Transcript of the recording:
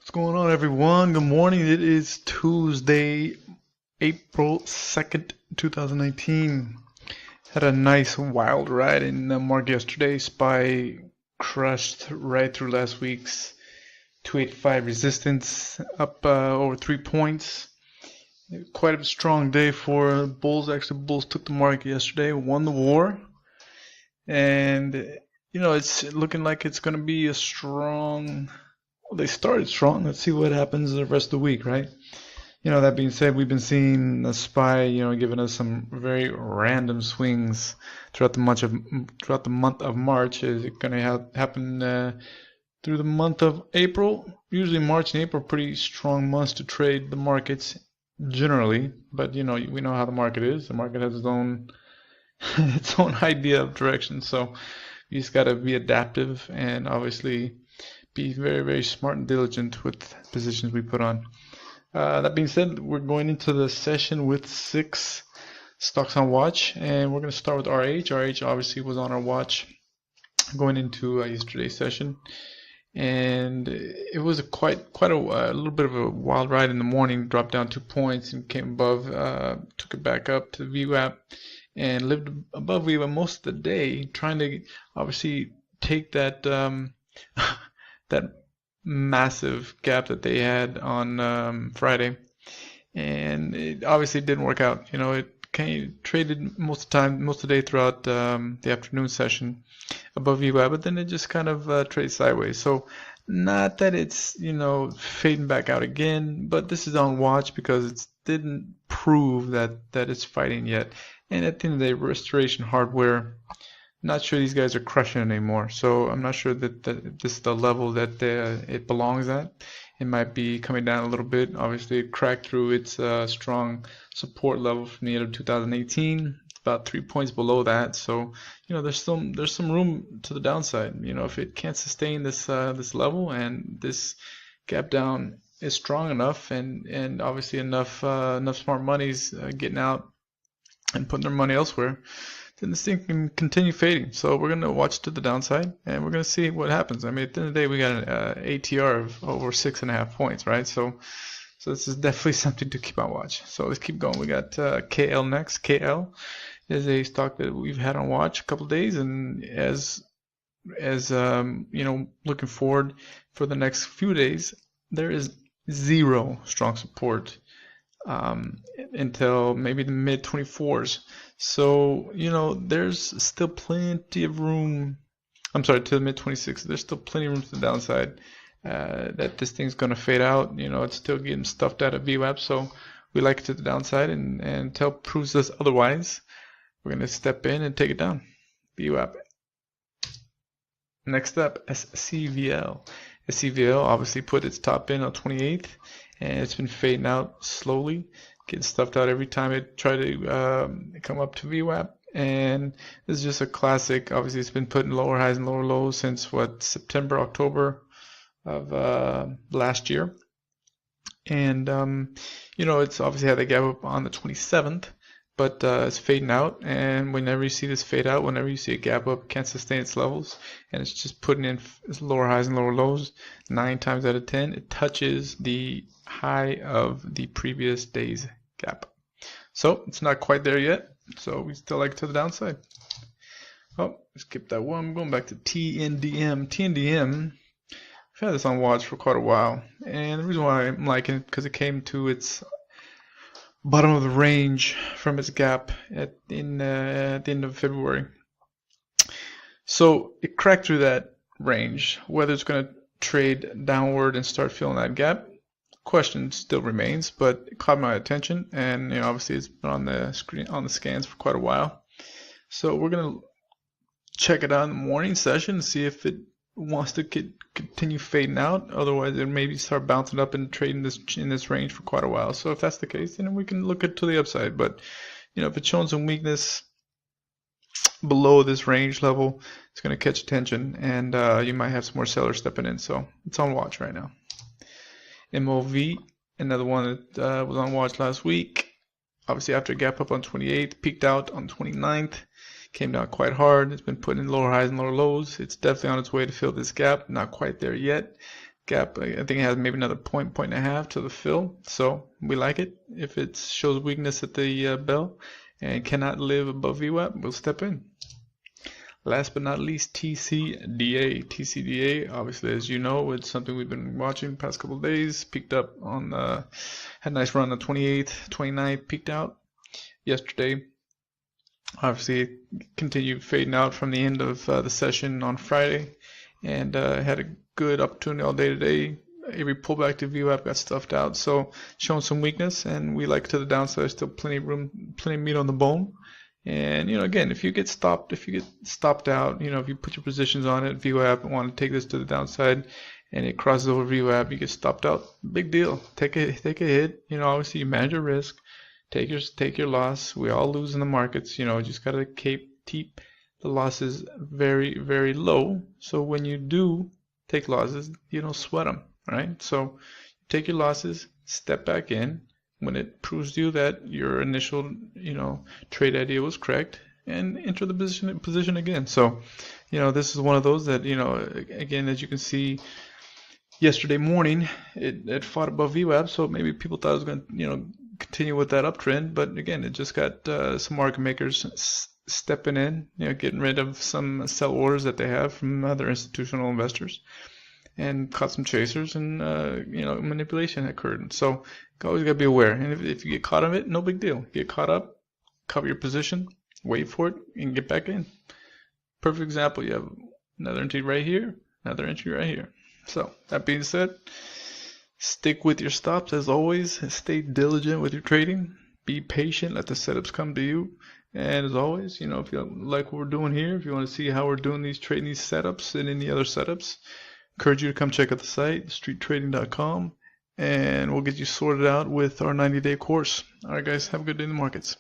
What's going on, everyone? Good morning. It is Tuesday, April 2nd, 2019. Had a nice wild ride in the market yesterday. SPY crushed right through last week's 285 resistance, up over 3 points. Quite a strong day for bulls. Actually, bulls took the market yesterday, won the war, and it's looking like it's going to be a strong. Well, they started strong. Let's see what happens the rest of the week, right? That being said, we've been seeing the SPY, giving us some very random swings throughout the month of March. Is it going to happen through the month of April? Usually March and April are pretty strong months to trade the markets generally, but we know how the market is. The market has its own its own idea of direction, so you just got to be adaptive and obviously be very, very smart and diligent with positions we put on. That being said, we're going into the session with 6 stocks on watch, and we're going to start with RH. RH obviously was on our watch going into yesterday's session, and it was a little bit of a wild ride in the morning. Dropped down 2 points and came above, took it back up to the VWAP, and lived above VWAP most of the day, trying to obviously take that that massive gap that they had on Friday, and it obviously didn't work out. It traded most of the day throughout the afternoon session above VWAP, but then it just kind of traded sideways. So not that it's fading back out again, but this is on watch because it didn't prove that it's fighting yet. And at the end of the day, Restoration Hardware, not sure these guys are crushing it anymore, so I'm not sure that this is the level that it belongs at. It might be coming down a little bit. Obviously, it cracked through its strong support level from the end of 2018. It's about 3 points below that, so there's some room to the downside. If it can't sustain this level and this gap down is strong enough, and obviously enough smart money's getting out and putting their money elsewhere, then this thing can continue fading. So we're going to watch to the downside, and we're going to see what happens. I mean, at the end of the day, we got an ATR of over 6.5 points, right? So this is definitely something to keep on watch. So let's keep going. We got KL next. KL is a stock that we've had on watch a couple of days, and as looking forward for the next few days, there is zero strong support until maybe the mid 24s. So there's still plenty of room. I'm sorry, to the mid 26s. There's still plenty of room to the downside. That this thing's gonna fade out. It's still getting stuffed out of VWAP, so we like it to the downside, and until it proves us otherwise, we're gonna step in and take it down. VWAP. Next up, SCVL. SCVL obviously put its top in on 28th, and it's been fading out slowly, getting stuffed out every time it tried to come up to VWAP. And this is just a classic. Obviously, it's been putting lower highs and lower lows since September, October of last year. And it's obviously had a gap up on the 27th, but it's fading out. And whenever you see this fade out, whenever you see a gap up, it can't sustain its levels, and it's just putting in lower highs and lower lows. 9 times out of 10, it touches the high of the previous day's gap. So it's not quite there yet, so we still like it to the downside. Oh, skip that one. I'm going back to TNDM. TNDM, I've had this on watch for quite a while, and the reason why I'm liking it because it came to its bottom of the range from its gap at the end of February. So it cracked through that range. Whether it's going to trade downward and start filling that gap, question still remains, but it caught my attention, and obviously it's been on the screen, on the scans for quite a while. So we're going to check it out in the morning session and see if it wants to continue fading out. Otherwise, it maybe start bouncing up and trading in this range for quite a while. So if that's the case, then we can look at to the upside. But if it's showing some weakness below this range level, it's going to catch attention, and you might have some more sellers stepping in. So it's on watch right now. MOV, another one that was on watch last week. Obviously, after a gap up on 28th, peaked out on 29th. Came down quite hard. It's been putting in lower highs and lower lows. It's definitely on its way to fill this gap. Not quite there yet. Gap, I think it has maybe another point and a half to the fill, so we like it. If it shows weakness at the bell and cannot live above VWAP, we'll step in. Last but not least, TCDA. TCDA, obviously, as you know, it's something we've been watching the past couple of days. Peaked up on had a nice run on the 28th, 29th, peaked out yesterday. Obviously, it continued fading out from the end of the session on Friday, and had a good opportunity all day today. Every pullback to VWAP got stuffed out, so showing some weakness, and we like to the downside. Still plenty of room, plenty of meat on the bone. And again, if you get stopped out, if you put your positions on it, VWAP, and want to take this to the downside, and it crosses over VWAP, you get stopped out. Big deal. Take a hit. Obviously you manage your risk. Take your loss. We all lose in the markets. Just gotta keep the losses very, very low. So when you do take losses, you don't sweat them, right? So take your losses, step back in when it proves to you that your initial, trade idea was correct, and enter the position again. So, this is one of those that, again, as you can see, yesterday morning it fought above VWAP, so maybe people thought it was going to, continue with that uptrend, but again, it just got some market makers stepping in, getting rid of some sell orders that they have from other institutional investors, and caught some chasers, and manipulation occurred. So you always gotta be aware. And if you get caught on it, no big deal. Get caught up, cover your position, wait for it, and get back in. Perfect example. You have another entry right here, another entry right here. So that being said, stick with your stops as always. Stay diligent with your trading. Be patient. Let the setups come to you. And as always, if you like what we're doing here, if you want to see how we're doing these trading setups and any other setups, encourage you to come check out the site, streettrading.com, and we'll get you sorted out with our 90-day course. All right, guys, have a good day in the markets.